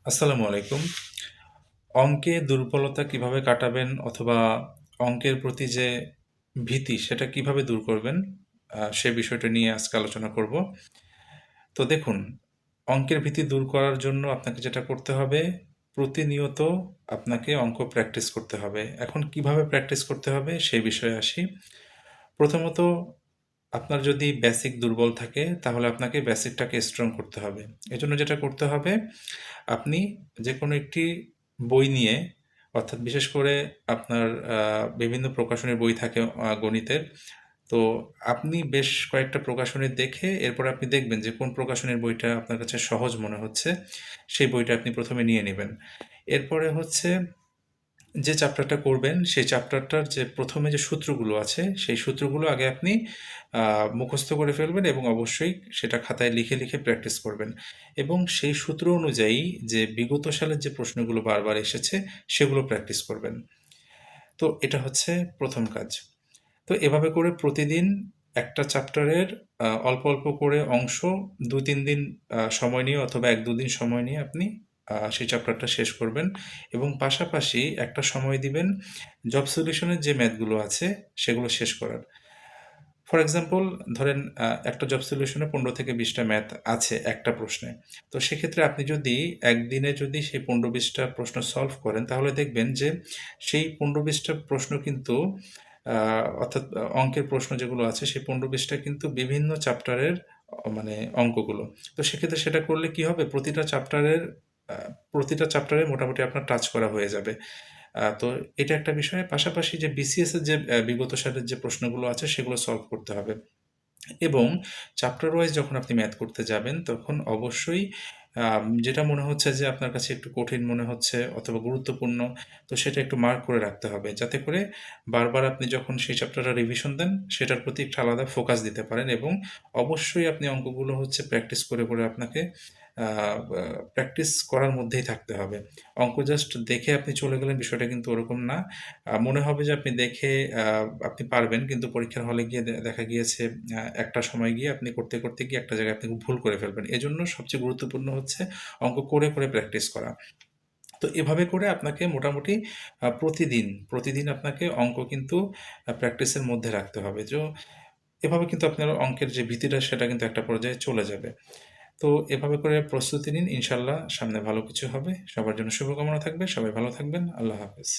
আসসালামু আলাইকুম। অঙ্কে দুর্বলতা কিভাবে কাটাবেন অথবা অঙ্কের প্রতি যে ভীতি সেটা কিভাবে দূর করবেন? সে বিষয়টা নিয়ে আজকে আলোচনা করব। তো দেখুন, অঙ্কের ভীতি দূর করার জন্য আপনাকে যেটা করতে হবে, প্রতিনিয়ত আপনাকে অঙ্ক প্র্যাকটিস করতে হবে। এখন কিভাবে প্র্যাকটিস করতে হবে সেই বিষয়ে আসি। প্রথমত আপনার যদি বেসিক দুর্বল থাকে তাহলে আপনাকে বেসিকটাকে স্ট্রং করতে হবে। এজন্য যেটা করতে হবে, আপনি যেকোনো একটি বই নিয়ে, অর্থাৎ বিশেষ করে আপনার বিভিন্ন প্রকাশনীর বই থাকে গণিতের। তো আপনি বেশ কয়েকটা প্রকাশনী দেখে এরপরে আপনি দেখবেন যে কোন প্রকাশনীর বইটা আপনার কাছে সহজ মনে হচ্ছে, সেই বইটা আপনি প্রথমে নিয়ে নেবেন। এরপরে হচ্ছে যে চ্যাপ্টারটা করবেন সেই চ্যাপ্টারটার যে প্রথমে যে সূত্রগুলো আছে সেই সূত্রগুলো আগে আপনি মুখস্থ করে ফেলবেন এবং অবশ্যই সেটা খাতায় লিখে লিখে প্র্যাকটিস করবেন এবং সেই সূত্র অনুযায়ী যে বিগত সালের যে প্রশ্নগুলো বারবার এসেছে সেগুলো প্র্যাকটিস করবেন। তো এটা হচ্ছে প্রথম কাজ। তো এভাবে করে প্রতিদিন একটা চ্যাপ্টারের অল্প অল্প করে অংশ ২-৩ দিন সময় নিয়ে অথবা ১-২ দিন সময় নিয়ে আপনি সেই চ্যাপ্টারটা শেষ করবেন এবং পাশাপাশি একটা সময় দিবেন জব সলিউশনের যে ম্যাথগুলো আছে সেগুলো শেষ করার। ফর এক্সাম্পল ধরেন একটা জব সলিউশনে ১৫ থেকে ২০টা ম্যাথ আছে একটা প্রশ্নে। তো সেক্ষেত্রে আপনি যদি একদিনে যদি সেই ১৫-২০টা প্রশ্ন সলভ করেন তাহলে দেখবেন যে সেই ১৫-২০টা প্রশ্ন কিন্তু অর্থাৎ অঙ্কের প্রশ্ন যেগুলো আছে সেই ১৫-২০টা কিন্তু বিভিন্ন চ্যাপ্টারের মানে অঙ্কগুলো। তো সেক্ষেত্রে সেটা করলে কি হবে, আ প্রতিটা চ্যাপ্টারে মোটামুটি আপনার টাচ করা হয়ে যাবে। তো এটা একটা বিষয়। পাশাপাশি যে বিসিএস এর যে বিগত সালের যে প্রশ্নগুলো আছে সেগুলো সলভ করতে হবে। এবং চ্যাপ্টার ওয়াইজ যখন আপনি ম্যাথ করতে যাবেন তখন অবশ্যই যেটা মনে হচ্ছে যে আপনার কাছে একটু কঠিন মনে হচ্ছে অথবা গুরুত্বপূর্ণ, তো সেটা একটু মার্ক করে রাখতে হবে। যাতে করে বারবার আপনি যখন সেই চ্যাপ্টারটা রিভিশন দেন সেটার প্রতি একটা আলাদা ফোকাস দিতে পারেন এবং অবশ্যই আপনি অঙ্কগুলো হচ্ছে প্র্যাকটিস করে করে আপনাকে আ আ প্র্যাকটিস করার মধ্যেই থাকতে হবে। অঙ্ক জাস্ট দেখে আপনি চলে গেলেন বিষয়টা কিন্তু ওরকম না। মনে হবে যে আপনি দেখে আ আপনি পারবেন কিন্তু পরীক্ষার হলে গিয়ে দেখা গিয়েছে একটা সময় গিয়ে আপনি করতে, করতে গিয়ে একটা জায়গায় আপনি ভুল করে ফেলবেন। এজন্য সবচেয়ে গুরুত্বপূর্ণ হচ্ছে অঙ্ক করে, করে প্র্যাকটিস করা। তো এভাবে করে আপনাকে মোটামুটি প্রতিদিন আপনাকে অঙ্ক কিন্তু প্র্যাকটিসের মধ্যে রাখতে হবে। এভাবে কিন্তু আপনার অঙ্কের যে ভীতিটা সেটা কিন্তু একটা পর্যায়ে চলে যাবে। তো এভাবে করে প্রস্তুতি নিন। ইনশাআল্লাহ সামনে ভালো কিছু হবে। সবার জন্য শুভকামনা থাকবে। সবাই ভালো থাকবেন। আল্লাহ হাফেজ।